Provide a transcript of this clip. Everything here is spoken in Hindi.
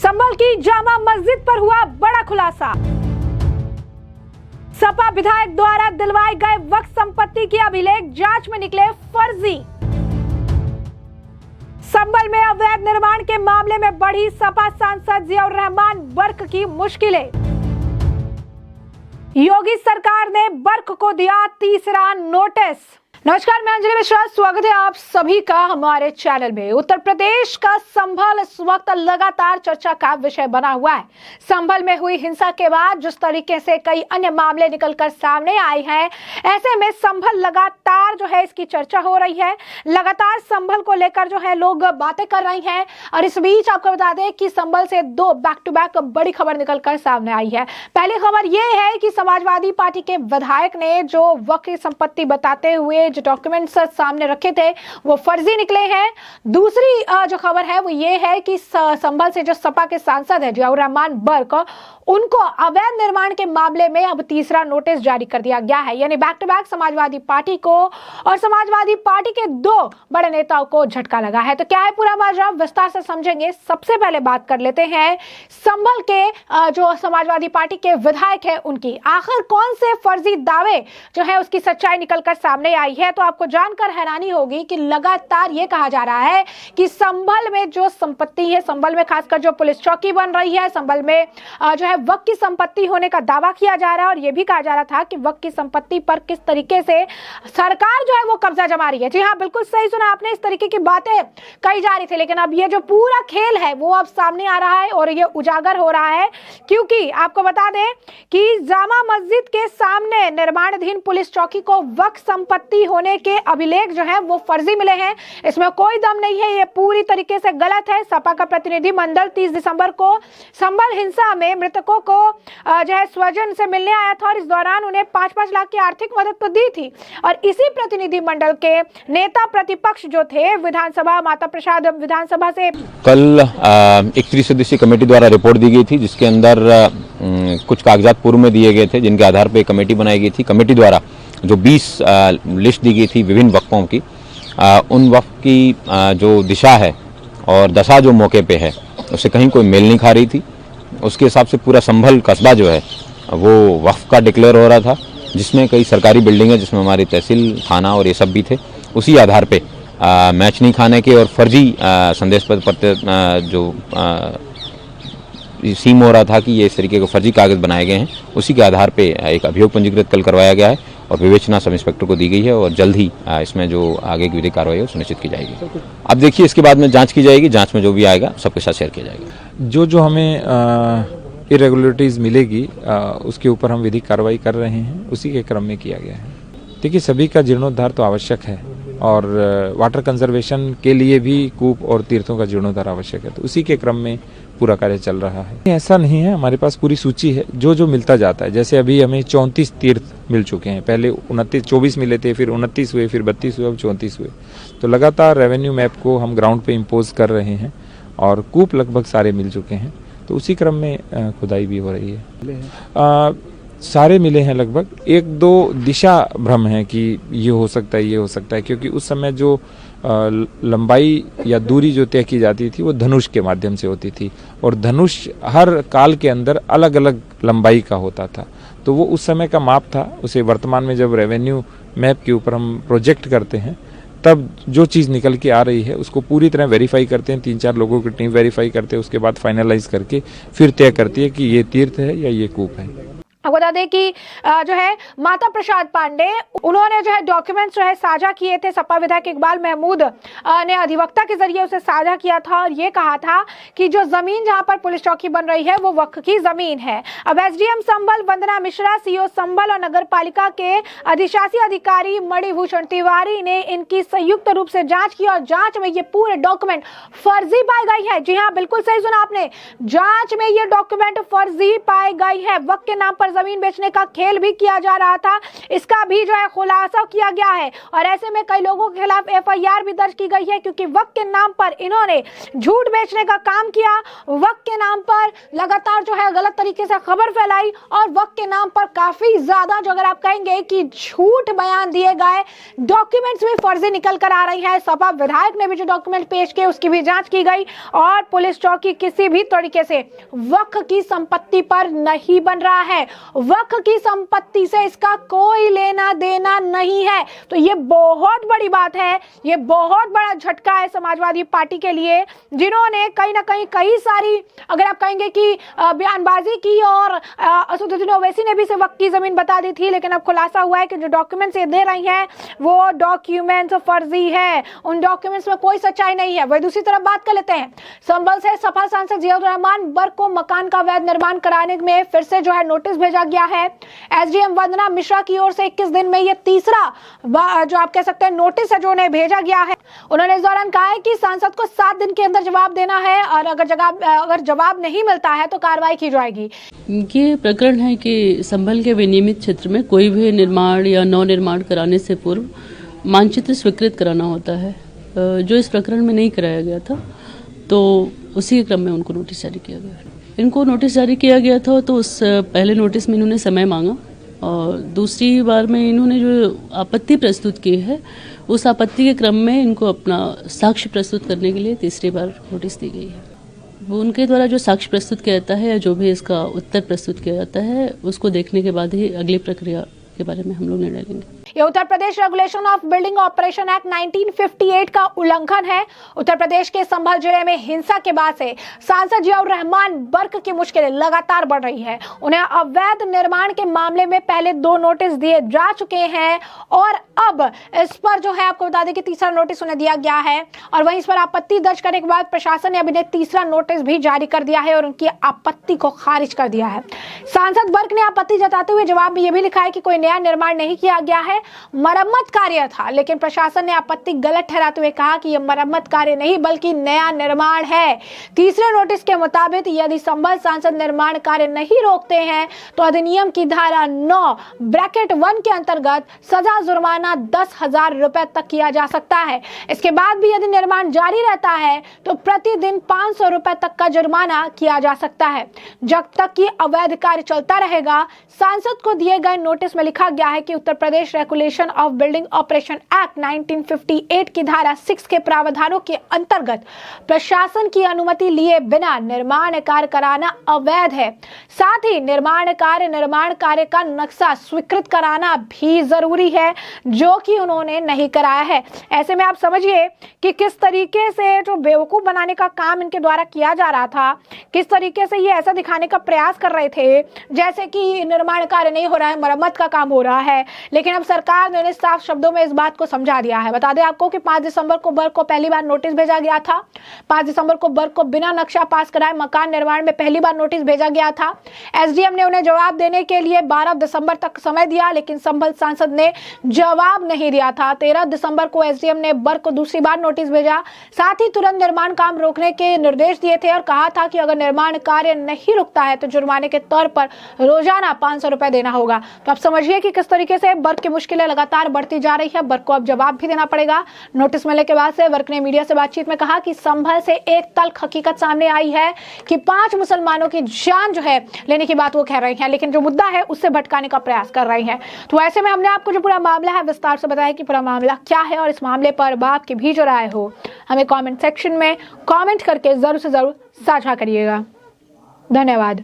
संभल की जामा मस्जिद पर हुआ बड़ा खुलासा। सपा विधायक द्वारा दिलवाए गए वक्फ संपत्ति की अभिलेख जांच में निकले फर्जी। संभल में अवैध निर्माण के मामले में बढ़ी सपा सांसद जियाउर रहमान बर्क की मुश्किलें। योगी सरकार ने बर्क को दिया तीसरा नोटिस। नमस्कार, मैं अंजलि मिश्रा, स्वागत है आप सभी का हमारे चैनल में। उत्तर प्रदेश का संभल इस वक्त लगातार चर्चा का विषय बना हुआ है। संभल में हुई हिंसा के बाद जिस तरीके से कई अन्य मामले निकलकर सामने आए हैं, ऐसे में संभल लगातार जो है इसकी चर्चा हो रही है। लगातार संभल को लेकर जो है लोग बातें कर रहे हैं। और इस बीच आपको बता दें कि संभल से दो बैक टू बैक बड़ी खबर निकलकर सामने आई है। पहली खबर यह है कि समाजवादी पार्टी के विधायक ने जो वक्फ संपत्ति बताते हुए जो डॉक्यूमेंट्स सामने रखे थे वो फर्जी निकले हैं। दूसरी जो खबर है वो ये है कि संभल से जो सपा के सांसद है जियाउर रहमान बर्क, उनको अवैध निर्माण के मामले में अब तीसरा नोटिस जारी कर दिया गया है। यानी back to back Samajwadi Party को और समाजवादी पार्टी के दो बड़े नेताओं को झटका लगा है। तो क्या है पूरा माजरा, विस्तार से समझेंगे। सबसे पहले बात कर लेते हैं संभल के जो समाजवादी पार्टी के विधायक है उनकी। आखिर कौन से फर्जी दावे जो है उसकी सच्चाई निकलकर सामने आई है। तो आपको जानकर हैरानी होगी कि लगातार ये कहा जा रहा है कि संभल में जो संपत्ति है, संभल में खासकर जो पुलिस चौकी बन रही है, संभल में जो है वक्फ की संपत्ति होने का दावा किया जा रहा है। और यह भी कहा जा रहा था कि वक्फ की संपत्ति पर किस तरीके से सरकार जो है वो कब्जा जमा रही है। जी हाँ, बिल्कुल सही सुना आपने, इस तरीके की बातें कही जा रही थी। लेकिन अब ये जो पूरा खेल है वो अब सामने आ रहा है और ये उजागर हो रहा है, क्योंकि आपको बता दें कि जामा मस्जिद के सामने निर्माणाधीन पुलिस चौकी को वक्फ संपत्ति होने के अभिलेख जो है वो फर्जी मिले हैं। इसमें कोई दम नहीं है, ये पूरी तरीके से गलत है। सपा का प्रतिनिधि मंडल 30 दिसंबर को संभल हिंसा में मृतकों को जो है स्वजन से मिलने आया था और इस दौरान उन्हें 5-5 लाख की आर्थिक मदद तो दी थी। और इसी प्रतिनिधि मंडल के नेता प्रतिपक्ष जो थे विधानसभा माता प्रसाद विधानसभा से कल एक त्रिसदस्यीय कमेटी द्वारा रिपोर्ट दी गई थी, जिसके अंदर कुछ कागजात पूर्व में दिए गए थे, जिनके आधार पर कमेटी बनाई गई थी। कमेटी द्वारा जो 20 लिस्ट दी गई थी विभिन्न वक्फों की, उन वक्फ की जो दिशा है और दशा जो मौके पे है उससे कहीं कोई मेल नहीं खा रही थी। उसके हिसाब से पूरा संभल कस्बा जो है वो वक्फ का डिक्लेयर हो रहा था, जिसमें कई सरकारी बिल्डिंगें, जिसमें हमारी तहसील, थाना और ये सब भी थे। उसी आधार पे मैच नहीं खाने के और फर्जी संदेश पत्र जो सीम हो रहा था कि ये इस तरीके के फर्जी कागज बनाए गए हैं, उसी के आधार पे एक अभियोग पंजीकृत कल करवाया गया है और विवेचना सब इंस्पेक्टर को दी गई है और जल्द ही इसमें जो आगे की विधिक कार्रवाई है वो सुनिश्चित की जाएगी। अब देखिए, इसके बाद में जांच की जाएगी, जांच में जो भी आएगा सबके साथ शेयर किया जाएगा। जो हमें इरेगुलरिटीज़ मिलेगी उसके ऊपर हम विधिक कार्रवाई कर रहे हैं, उसी के क्रम में किया गया है। देखिए, सभी का जीर्णोद्धार तो आवश्यक है और वाटर कंजर्वेशन के लिए भी कूप और तीर्थों का जीर्णोद्धार आवश्यक है, तो उसी के क्रम में पूरा कार्य चल रहा है। ऐसा नहीं है, हमारे पास पूरी सूची है जो मिलता जाता है। जैसे अभी हमें 34 तीर्थ मिल चुके हैं, पहले 24 मिले थे, फिर 29 हुए, फिर 32 हुए, अब 34 हुए। तो लगातार रेवेन्यू मैप को हम ग्राउंड पे इम्पोज कर रहे हैं और कूप लगभग सारे मिल चुके हैं, तो उसी क्रम में खुदाई भी हो रही है। सारे मिले हैं लगभग। 1-2 दिशा भ्रम है कि ये हो सकता है, ये हो सकता है, क्योंकि उस समय जो लंबाई या दूरी जो तय की जाती थी वो धनुष के माध्यम से होती थी और धनुष हर काल के अंदर अलग अलग लंबाई का होता था। तो वो उस समय का माप था। उसे वर्तमान में जब रेवेन्यू मैप के ऊपर हम प्रोजेक्ट करते हैं तब जो चीज़ निकल के आ रही है उसको पूरी तरह वेरीफाई करते हैं। 3-4 लोगों की टीम वेरीफाई करते हैं, उसके बाद फाइनलाइज करके फिर तय करती है कि ये तीर्थ है या ये कूप है। आपको बता दें कि जो है माता प्रसाद पांडे, उन्होंने जो है डॉक्यूमेंट्स जो है साझा किए थे। सपा विधायक इकबाल महमूद ने अधिवक्ता के जरिए उसे साझा किया था और ये कहा था कि जो जमीन जहां पर पुलिस चौकी बन रही है वो वक्फ की जमीन है। अब एसडीएम संभल वंदना मिश्रा, सीओ संभल और नगर पालिका के अधिशासी अधिकारी मणिभूषण तिवारी ने इनकी संयुक्त रूप से जांच की और जांच में ये पूरे डॉक्यूमेंट फर्जी पाई गई है। जी हाँ, बिल्कुल सही सुना आपने, जांच में ये डॉक्यूमेंट फर्जी पाई गई है। वक्फ के नाम पर जमीन बेचने का खेल भी किया जा रहा था, इसका भी जो है खुलासा किया गया है। और ऐसे में कई लोगों के खिलाफ FIR भी दर्ज की गई है, क्योंकि वक्त के नाम पर इन्होंने झूठ बेचने का काम किया, वक्त के नाम पर लगातार जो है गलत तरीके से खबर फैलाई, और वक्त के नाम पर काफी ज्यादा जो अगर आप कहेंगे कि झूठ बयान दिए गए, डॉक्यूमेंट्स भी फर्जी निकल कर आ रही है। सपा विधायक ने भी जो डॉक्यूमेंट पेश किए उसकी भी जांच की गई, और पुलिस चौकी किसी भी तरीके से वक्त की संपत्ति पर नहीं बन रहा है, वक्त की संपत्ति से इसका कोई लेना देना नहीं है। तो ये बहुत बड़ी बात है, ये बहुत बड़ा झटका है समाजवादी पार्टी के लिए, जिन्होंने कहीं ना कहीं कई सारी अगर आप कहेंगे कि बयानबाजी की, और असदुद्दीन ओवैसी ने भी इसे वक्त की जमीन बता दी थी, लेकिन अब खुलासा हुआ है कि जो डॉक्यूमेंट्स ये दे रही हैं वो डॉक्यूमेंट्स फर्जी है, उन डॉक्यूमेंट्स में कोई सच्चाई नहीं है। वही दूसरी तरफ बात कर लेते हैं, संभल से सपा सांसद जियाउर रहमान बर्क को मकान का अवैध निर्माण कराने में फिर से जो है नोटिस भेजा गया है। SDM वंदना मिश्रा की ओर से 21 दिन में ये तीसरा जो आप कह सकते हैं नोटिस है जो उन्हें भेजा गया है। उन्होंने इस दौरान कहा है कि सांसद को 7 दिन के अंदर जवाब देना है, और अगर जवाब नहीं मिलता है तो कार्रवाई की जाएगी। ये प्रकरण है कि संभल के विनियमित क्षेत्र में कोई भी निर्माण या नव निर्माण कराने से पूर्व मानचित्र स्वीकृत कराना होता है, जो इस प्रकरण में नहीं कराया गया था, तो उसी के क्रम में उनको नोटिस जारी किया गया। इनको नोटिस जारी किया गया था तो उस पहले नोटिस में इन्होंने समय मांगा, और दूसरी बार में इन्होंने जो आपत्ति प्रस्तुत की है उस आपत्ति के क्रम में इनको अपना साक्ष्य प्रस्तुत करने के लिए तीसरी बार नोटिस दी गई है। वो उनके द्वारा जो साक्ष्य प्रस्तुत किया जाता है या जो भी इसका उत्तर प्रस्तुत किया जाता है उसको देखने के बाद ही अगली प्रक्रिया के बारे में हम लोग निर्णय लेंगे। ये Uttar Pradesh regulation of building operation act 1958 का उल्लंघन है। उत्तर प्रदेश के संभल जिले में हिंसा के बाद से सांसद जियाउर रहमान बर्क की मुश्किलें लगातार बढ़ रही है। उन्हें अवैध निर्माण के मामले में पहले 2 नोटिस दिए जा चुके हैं, और अब इस पर जो है आपको बता दें कि तीसरा नोटिस उन्हें दिया गया है, और वहीं इस पर आपत्ति दर्ज करने के बाद प्रशासन ने अब इन्हें तीसरा नोटिस भी जारी कर दिया है और उनकी आपत्ति को खारिज कर दिया है। सांसद बर्क ने आपत्ति जताते हुए जवाब में यह भी लिखा है कि कोई नया निर्माण नहीं किया गया है, मरम्मत कार्य था, लेकिन प्रशासन ने आपत्ति गलत ठहराते हुए कहा कि यह मरम्मत कार्य नहीं बल्कि नया निर्माण है। तीसरे नोटिस के मुताबिक यदि संभल सांसद निर्माण कार्य नहीं रोकते हैं तो अधिनियम की धारा 9(1) के अंतर्गत सजा जुर्माना 10,000 रुपए तक किया जा सकता है। इसके बाद भी यदि निर्माण जारी रहता है तो प्रतिदिन 500 रुपए तक का जुर्माना किया जा सकता है। जब तक कि अवैध कार्य चलता रहेगा, सांसद को दिए गए नोटिस में लिखा गया है कि Uttar Pradesh regulation of building operation act 1958 की धारा 6 के प्रावधानों के अंतर्गत प्रशासन की अनुमति लिए बिना निर्माण कार्य कराना अवैध है। साथ ही निर्माण कार्य का नक्शा स्वीकृत कराना भी जरूरी है, जो कि उन्होंने नहीं कराया है। ऐसे में आप समझिए कि किस तरीके से जो बेवकूफ बनाने का काम इनके द्वारा किया जा रहा था, किस तरीके से ये ऐसा दिखाने का प्रयास कर रहे थे जैसे कि निर्माण कार्य नहीं हो रहा है, मरम्मत का काम हो रहा है। लेकिन अब सरकार ने साफ शब्दों में इस बात को समझा दिया है। बता दें आपको कि 5 दिसंबर को बर्क को पहली बार नोटिस भेजा गया था। 5 दिसंबर को बर्क को बिना नक्शा पास कराए मकान निर्माण में पहली बार नोटिस भेजा गया था। SDM ने उन्हें जवाब देने के लिए 12 दिसंबर तक समय दिया, लेकिन संभल सांसद ने जवाब नहीं दिया था। 13 दिसंबर को SDM ने बर्क को दूसरी बार नोटिस भेजा, साथ ही तुरंत निर्माण काम रोकने के निर्देश दिए थे और कहा था कि अगर निर्माण कार्य नहीं रुकता है तो जुर्माने के तौर पर रोजाना 500 रुपए देना होगा। तो आप समझिए कि किस तरीके से बर्क की मुश्किलें लगातार बढ़ती जा रही है। बर्क को अब जवाब भी देना पड़ेगा। नोटिस मिलने के बाद से बर्क ने मीडिया से बातचीत में कहा कि संभल से एक तल्ख हकीकत सामने आई है कि 5 मुसलमानों की जान जो है लेने की बात वो कह रही हैं, लेकिन जो मुद्दा है उससे भटकाने का प्रयास कर रही हैं। तो ऐसे में हमने आपको जो पूरा मामला है विस्तार से बताया कि पूरा मामला क्या है, और इस मामले पर आपकी भी जो राय हो हमें कमेंट सेक्शन में कमेंट करके जरूर से जरूर साझा करिएगा। धन्यवाद।